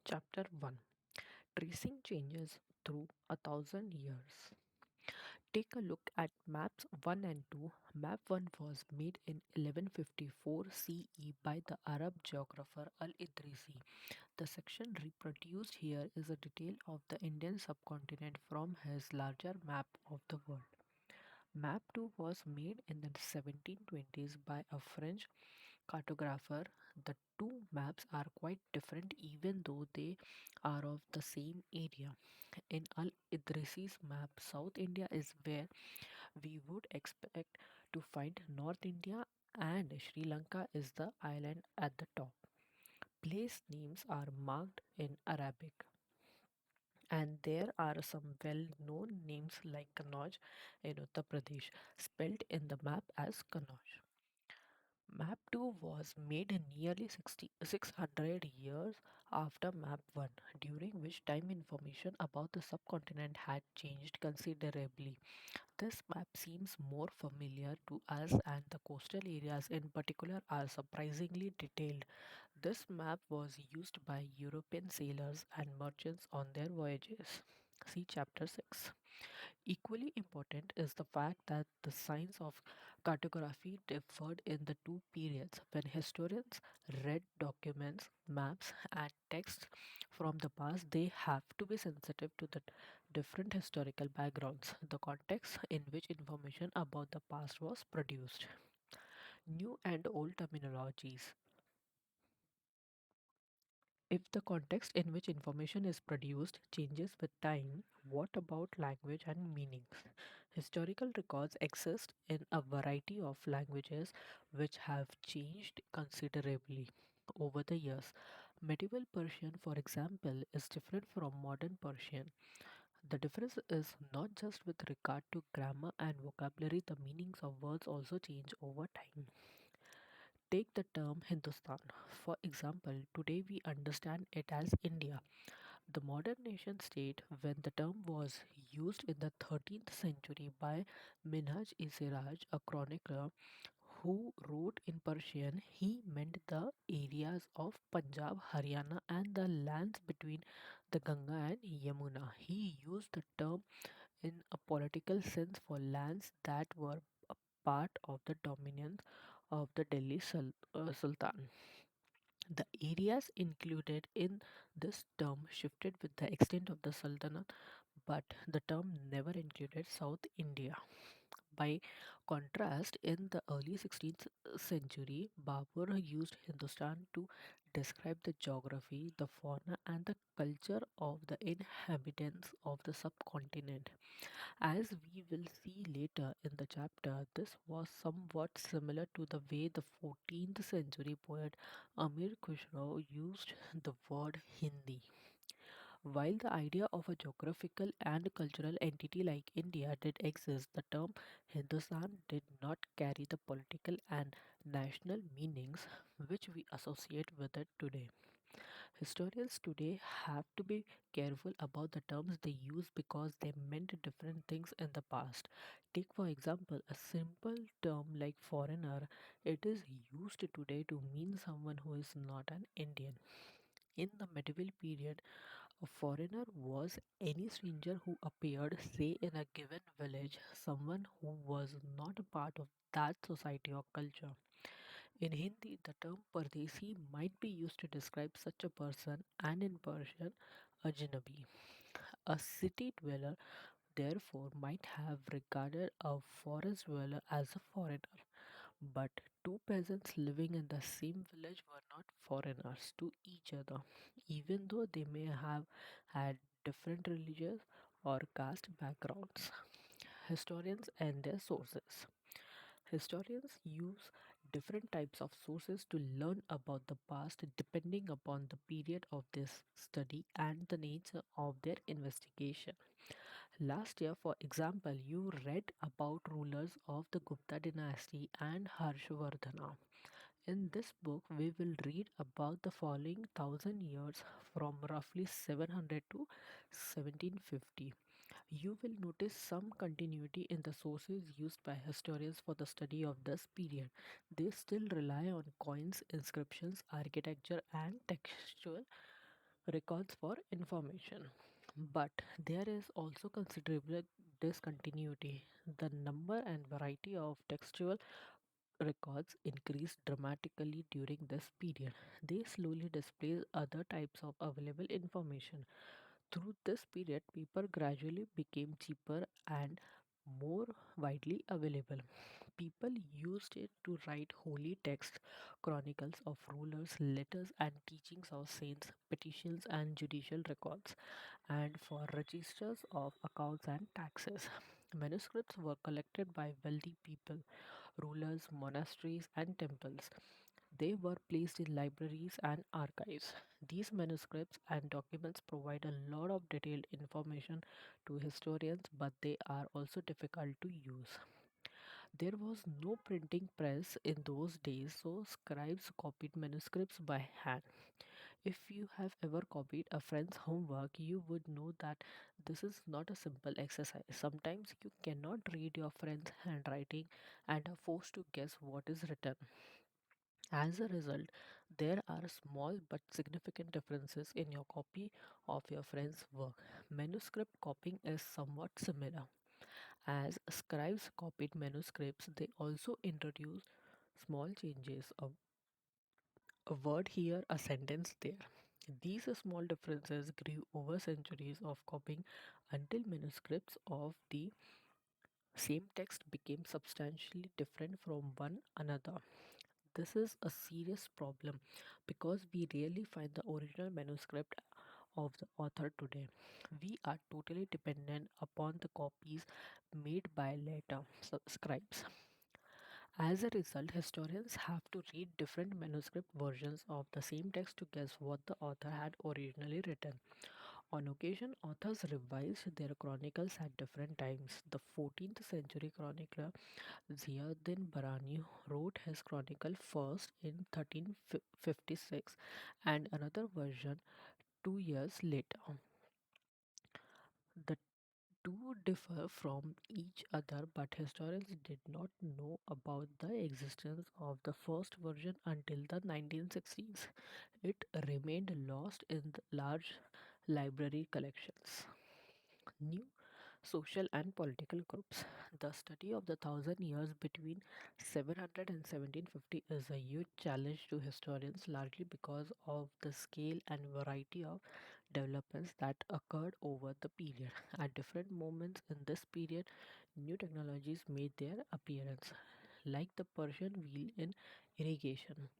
Chapter 1. Tracing Changes Through 1,000 Years. Take a look at Maps 1 and 2. Map 1 was made in 1154 CE by the Arab geographer Al Idrisi. The section reproduced here is a detail of the Indian subcontinent from his larger map of the world. Map 2 was made in the 1720s by a French cartographer. The two maps are quite different even though they are of the same area. In Al Idrisi's map, South India is where we would expect to find North India, and Sri Lanka is the island at the top. Place names are marked in Arabic, and there are some well known names like Kannauj in Uttar Pradesh, spelled in the map as Kannauj. Map 2 was made nearly 600 years after Map 1, during which time information about the subcontinent had changed considerably. This map seems more familiar to us, and the coastal areas in particular are surprisingly detailed. This map was used by European sailors and merchants on their voyages. See Chapter 6. Equally important is the fact that the science of cartography differed in the two periods. When historians read documents, maps, and texts from the past, they have to be sensitive to the different historical backgrounds, the context in which information about the past was produced. New and old terminologies. If the context in which information is produced changes with time, what about language and meanings? Historical records exist in a variety of languages which have changed considerably over the years. Medieval Persian, for example, is different from modern Persian. The difference is not just with regard to grammar and vocabulary, the meanings of words also change over time. Take the term Hindustan. For example, today we understand it as India. The modern nation state, when the term was used in the 13th century by Minhaj e Siraj, a chronicler who wrote in Persian, he meant the areas of Punjab, Haryana, and the lands between the Ganga and Yamuna. He used the term in a political sense for lands that were a part of the dominions of the Delhi Sultan. The areas included in this term shifted with the extent of the Sultanate, but the term never included South India. By contrast, in the early 16th century, Babur used Hindustan to describe the geography, the fauna, and the culture of the inhabitants of the subcontinent. As we will see later in the chapter, this was somewhat similar to the way the 14th century poet Amir Khusro used the word Hindi. While the idea of a geographical and cultural entity like India did exist, the term Hindustan did not carry the political and national meanings which we associate with it today. Historians today have to be careful about the terms they use because they meant different things in the past. Take, for example, a simple term like foreigner. It is used today to mean someone who is not an Indian. In the medieval period, a foreigner was any stranger who appeared, say, in a given village, someone who was not a part of that society or culture. In Hindi, the term Pardesi might be used to describe such a person, and in Persian, Ajnabi. A city dweller, therefore, might have regarded a forest dweller as a foreigner. But two peasants living in the same village were not foreigners to each other, even though they may have had different religious or caste backgrounds. Historians and their sources. Historians use different types of sources to learn about the past depending upon the period of this study and the nature of their investigation. Last year, for example, you read about rulers of the Gupta dynasty and Harshvardhana. In this book, we will read about the following 1,000 years from roughly 700 to 1750. You will notice some continuity in the sources used by historians for the study of this period. They still rely on coins, inscriptions, architecture, and textual records for information. But there is also considerable discontinuity. The number and variety of textual records increased dramatically during this period. They slowly displaced other types of available information. Through this period, paper gradually became cheaper and more widely available. People used it to write holy texts, chronicles of rulers, letters and teachings of saints, petitions and judicial records, and for registers of accounts and taxes. Manuscripts were collected by wealthy people, rulers, monasteries, and temples. They were placed in libraries and archives. These manuscripts and documents provide a lot of detailed information to historians, but they are also difficult to use. There was no printing press in those days, so scribes copied manuscripts by hand. If you have ever copied a friend's homework, you would know that this is not a simple exercise. Sometimes you cannot read your friend's handwriting and are forced to guess what is written. As a result, there are small but significant differences in your copy of your friend's work. Manuscript copying is somewhat similar. As scribes copied manuscripts, they also introduced small changes, a word here, a sentence there. These small differences grew over centuries of copying until manuscripts of the same text became substantially different from one another. This is a serious problem because we rarely find the original manuscript of the author today. We are totally dependent upon the copies made by later scribes. As a result, historians have to read different manuscript versions of the same text to guess what the author had originally written. On occasion, authors revised their chronicles at different times. The 14th century chronicler Ziauddin Barani wrote his chronicle first in 1356 and another version 2 years later. The two differ from each other, but historians did not know about the existence of the first version until the 1960s. It remained lost in the large library collections. New social and political groups. The study of the thousand years between 700 and 1750 is a huge challenge to historians, largely because of the scale and variety of developments that occurred over the period. At different moments in this period, new technologies made their appearance, like the Persian wheel in irrigation,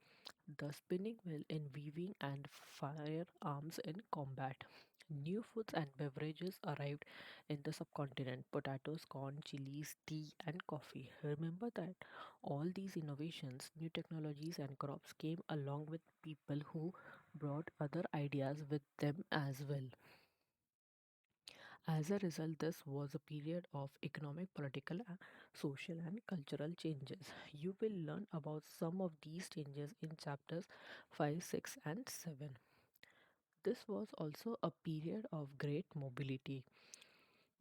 the spinning wheel in weaving, and firearms in combat. New foods and beverages arrived in the subcontinent: potatoes, corn, chilies, tea, and coffee. Remember that all these innovations, new technologies, and crops came along with people who brought other ideas with them as well. As a result, this was a period of economic, political, social, and cultural changes. You will learn about some of these changes in chapters 5, 6, and 7. This was also a period of great mobility.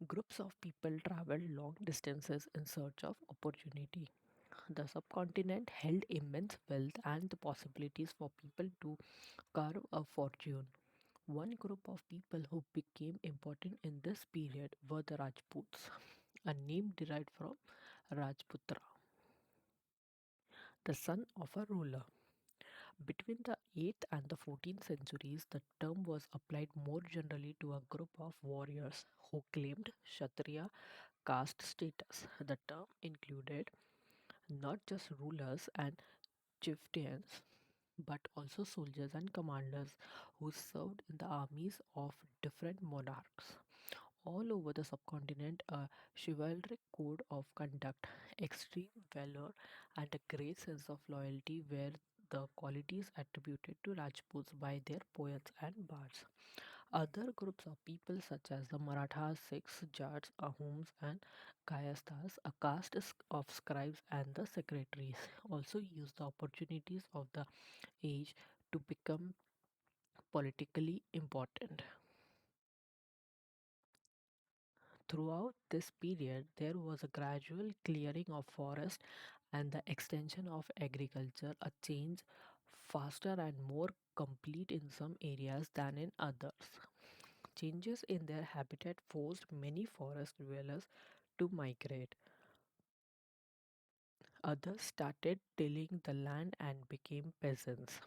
Groups of people traveled long distances in search of opportunity. The subcontinent held immense wealth and the possibilities for people to carve a fortune. One group of people who became important in this period were the Rajputs, a name derived from Rajputra, the son of a ruler. Between the 8th and the 14th centuries, the term was applied more generally to a group of warriors who claimed Kshatriya caste status. The term included not just rulers and chieftains, but also soldiers and commanders who served in the armies of different monarchs. All over the subcontinent, a chivalric code of conduct, extreme valor, and a great sense of loyalty were the qualities attributed to Rajputs by their poets and bards. Other groups of people, such as the Marathas, Sikhs, Jats, Ahoms, and Kayasthas, a caste of scribes and the secretaries, also used the opportunities of the age to become politically important. Throughout this period, there was a gradual clearing of forest and the extension of agriculture, a change faster and more complete in some areas than in others. Changes in their habitat forced many forest dwellers to migrate. Others started tilling the land and became peasants.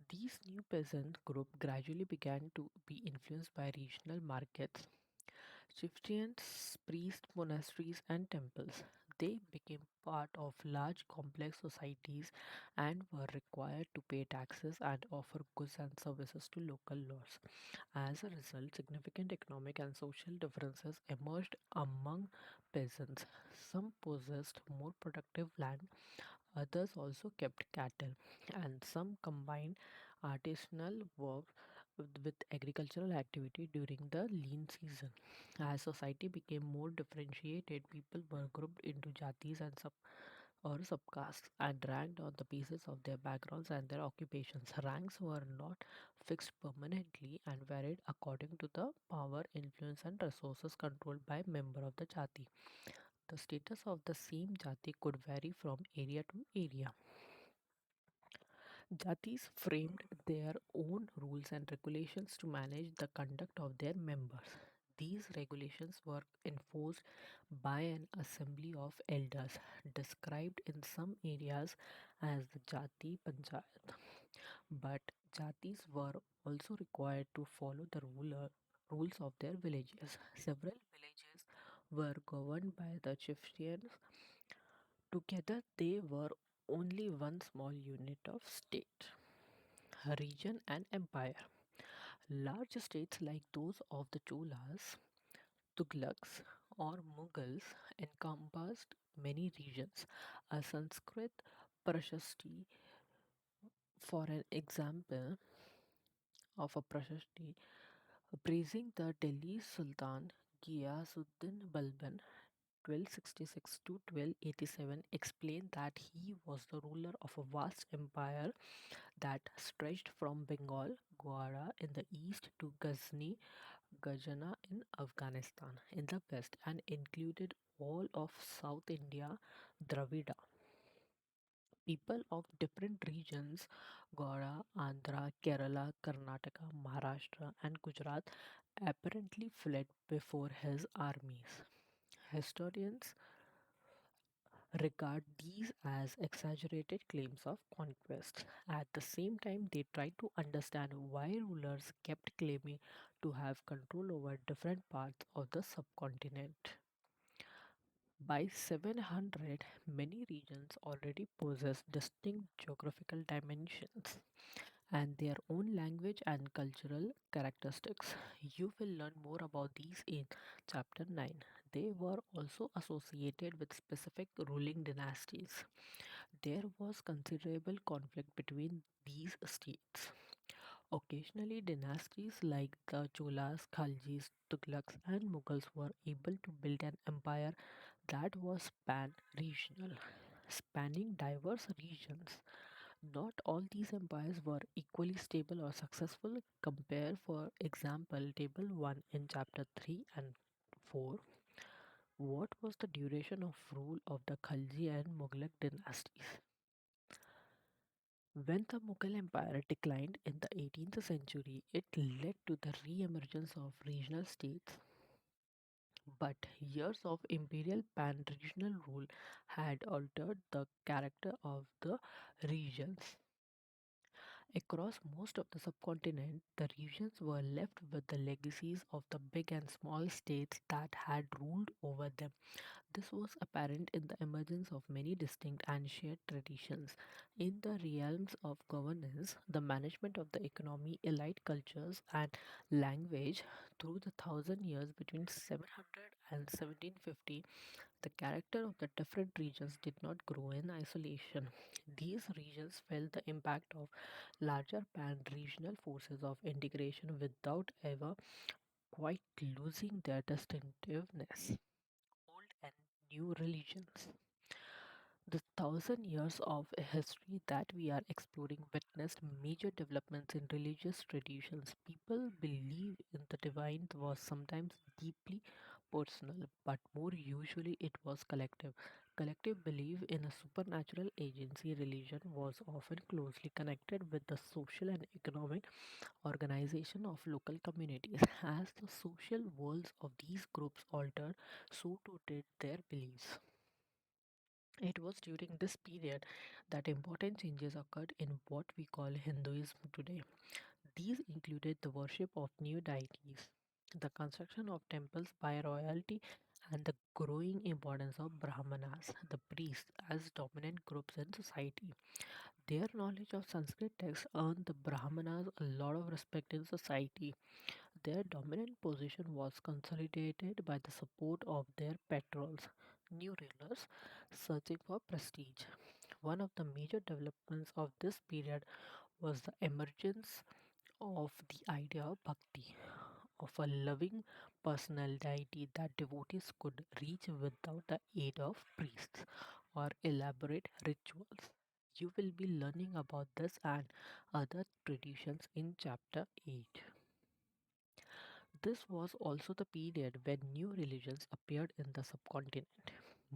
These new peasant group gradually began to be influenced by regional markets, chieftains, priests, monasteries, and temples. They became part of large complex societies and were required to pay taxes and offer goods and services to local lords. As a result, significant economic and social differences emerged among peasants. Some possessed more productive land, others also kept cattle, and some combined artisanal work with agricultural activity during the lean season. As society became more differentiated, people were grouped into jatis and subcastes and ranked on the basis of their backgrounds and their occupations. Ranks were not fixed permanently and varied according to the power, influence, and resources controlled by member of the jati. The status of the same jati could vary from area to area. Jatis framed their own rules and regulations to manage the conduct of their members. These regulations were enforced by an assembly of elders, described in some areas as the Jati Panchayat. But Jatis were also required to follow the rules of their villages. Several villages were governed by the chieftains. Together, they were only one small unit of state, region, and empire. Large states like those of the Cholas, Tughlaqs, or Mughals encompassed many regions. A Sanskrit Prashasti, for an example of a Prashasti, praising the Delhi Sultan Ghiyasuddin Balban 1266 to 1287, explained that he was the ruler of a vast empire that stretched from Bengal, Gwara in the east to Ghazni, Gajana in Afghanistan in the west, and included all of South India, Dravida. People of different regions, Gora, Andhra, Kerala, Karnataka, Maharashtra, and Gujarat, apparently fled before his armies. Historians regard these as exaggerated claims of conquest. At the same time, they try to understand why rulers kept claiming to have control over different parts of the subcontinent. By 700, many regions already possess distinct geographical dimensions and their own language and cultural characteristics. You will learn more about these in chapter 9. They were also associated with specific ruling dynasties. There was considerable conflict between these states. Occasionally, dynasties like the Cholas, Khaljis, Tughlaqs, and Mughals were able to build an empire that was pan regional, spanning diverse regions. Not all these empires were equally stable or successful. Compare, for example, Table 1 in Chapter 3 and 4. What was the duration of rule of the Khalji and Mughlaq dynasties? When the Mughal Empire declined in the 18th century, it led to the re emergence of regional states. But years of imperial pan regional rule had altered the character of the regions. Across most of the subcontinent, the regions were left with the legacies of the big and small states that had ruled over them. This was apparent in the emergence of many distinct and shared traditions. In the realms of governance, the management of the economy, elite cultures, and language through the thousand years between 700 and 1750, the character of the different regions did not grow in isolation. These regions felt the impact of larger pan regional forces of integration without ever quite losing their distinctiveness. Old and new religions. The thousand years of history that we are exploring witnessed major developments in religious traditions. People believe in the divine was sometimes deeply personal, but more usually it was collective. Collective belief in a supernatural agency religion was often closely connected with the social and economic organization of local communities. As the social worlds of these groups altered, so too did their beliefs. It was during this period that important changes occurred in what we call Hinduism today. These included the worship of new deities, the construction of temples by royalty, and the growing importance of Brahmanas, the priests, as dominant groups in society. Their knowledge of Sanskrit texts earned the Brahmanas a lot of respect in society. Their dominant position was consolidated by the support of their patrons, new rulers searching for prestige. One of the major developments of this period was the emergence of the idea of bhakti, of a loving personal deity that devotees could reach without the aid of priests or elaborate rituals. You will be learning about this and other traditions in chapter 8. This was also the period when new religions appeared in the subcontinent.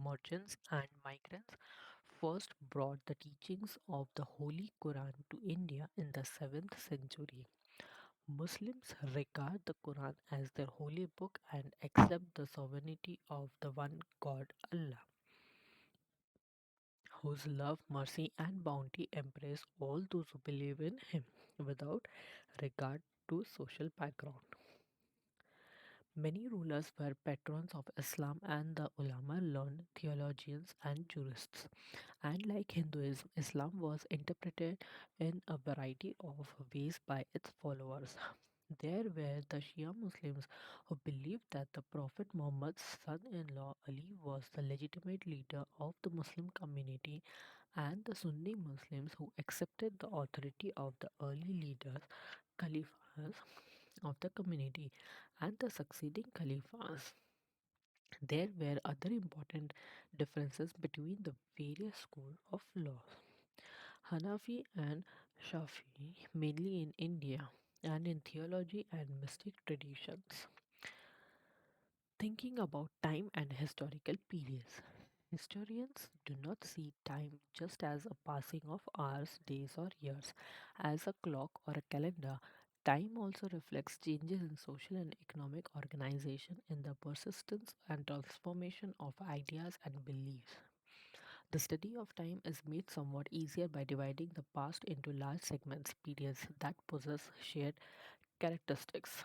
Merchants and migrants first brought the teachings of the Holy Quran to India in the 7th century. Muslims regard the Quran as their holy book and accept the sovereignty of the one God Allah, whose love, mercy, and bounty embrace all those who believe in Him without regard to social background. Many rulers were patrons of Islam, and the ulama learned theologians and jurists. And like Hinduism, Islam was interpreted in a variety of ways by its followers. There were the Shia Muslims who believed that the Prophet Muhammad's son in law Ali was the legitimate leader of the Muslim community, and the Sunni Muslims who accepted the authority of the early leaders, caliphs of the community, and the succeeding caliphs. There were other important differences between the various schools of law. Hanafi and Shafi, mainly in India, and in theology and mystic traditions. Thinking about time and historical periods. Historians do not see time just as a passing of hours, days, or years. As a clock or a calendar, time also reflects changes in social and economic organization, in the persistence and transformation of ideas and beliefs. The study of time is made somewhat easier by dividing the past into large segments, periods that possess shared characteristics.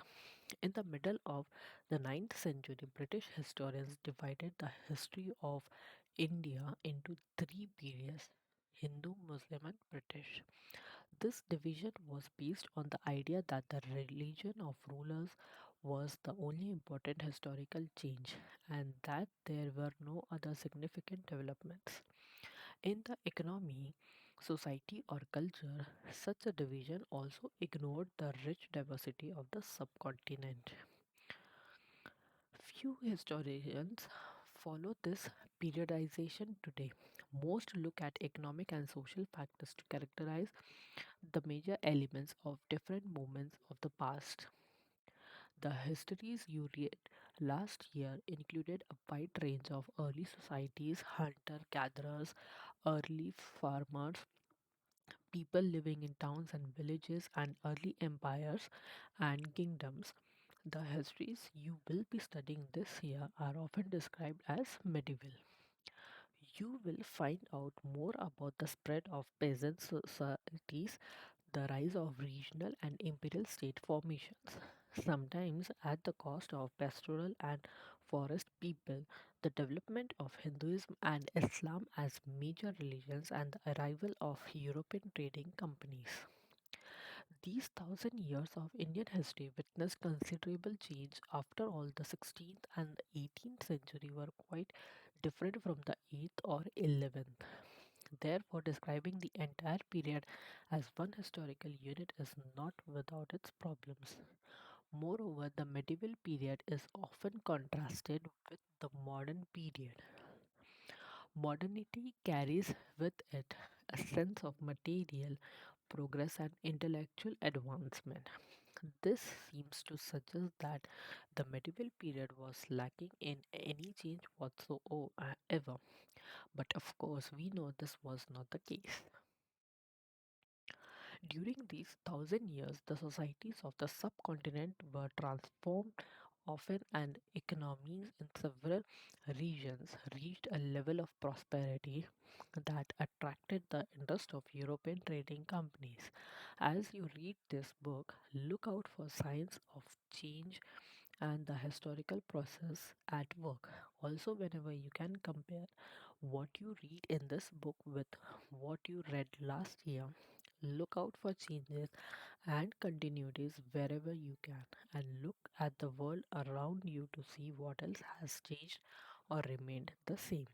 In the middle of the 9th century, British historians divided the history of India into three periods: Hindu, Muslim, and British. This division was based on the idea that the religion of rulers was the only important historical change and that there were no other significant developments. In the economy, society, or culture, such a division also ignored the rich diversity of the subcontinent. Few historians follow this periodization today. Most look at economic and social factors to characterize the major elements of different moments of the past. The histories you read last year included a wide range of early societies, hunter gatherers, early farmers, people living in towns and villages, and early empires and kingdoms. The histories you will be studying this year are often described as medieval. You will find out more about the spread of peasant societies, the rise of regional and imperial state formations, sometimes at the cost of pastoral and forest people, the development of Hinduism and Islam as major religions, and the arrival of European trading companies. These thousand years of Indian history witnessed considerable change. After all, the 16th and the 18th century were quite different from the 8th or 11th. Therefore, describing the entire period as one historical unit is not without its problems. Moreover, the medieval period is often contrasted with the modern period. Modernity carries with it a sense of material progress and intellectual advancement. This seems to suggest that the medieval period was lacking in any change whatsoever. But of course, we know this was not the case. During these thousand years, the societies of the subcontinent were transformed often, and economies in several regions reached a level of prosperity that attracted the interest of European trading companies. As you read this book, look out for signs of change and the historical process at work. Also, whenever you can compare what you read in this book with what you read last year, look out for changes and continuities wherever you can, and look at the world around you to see what else has changed or remained the same.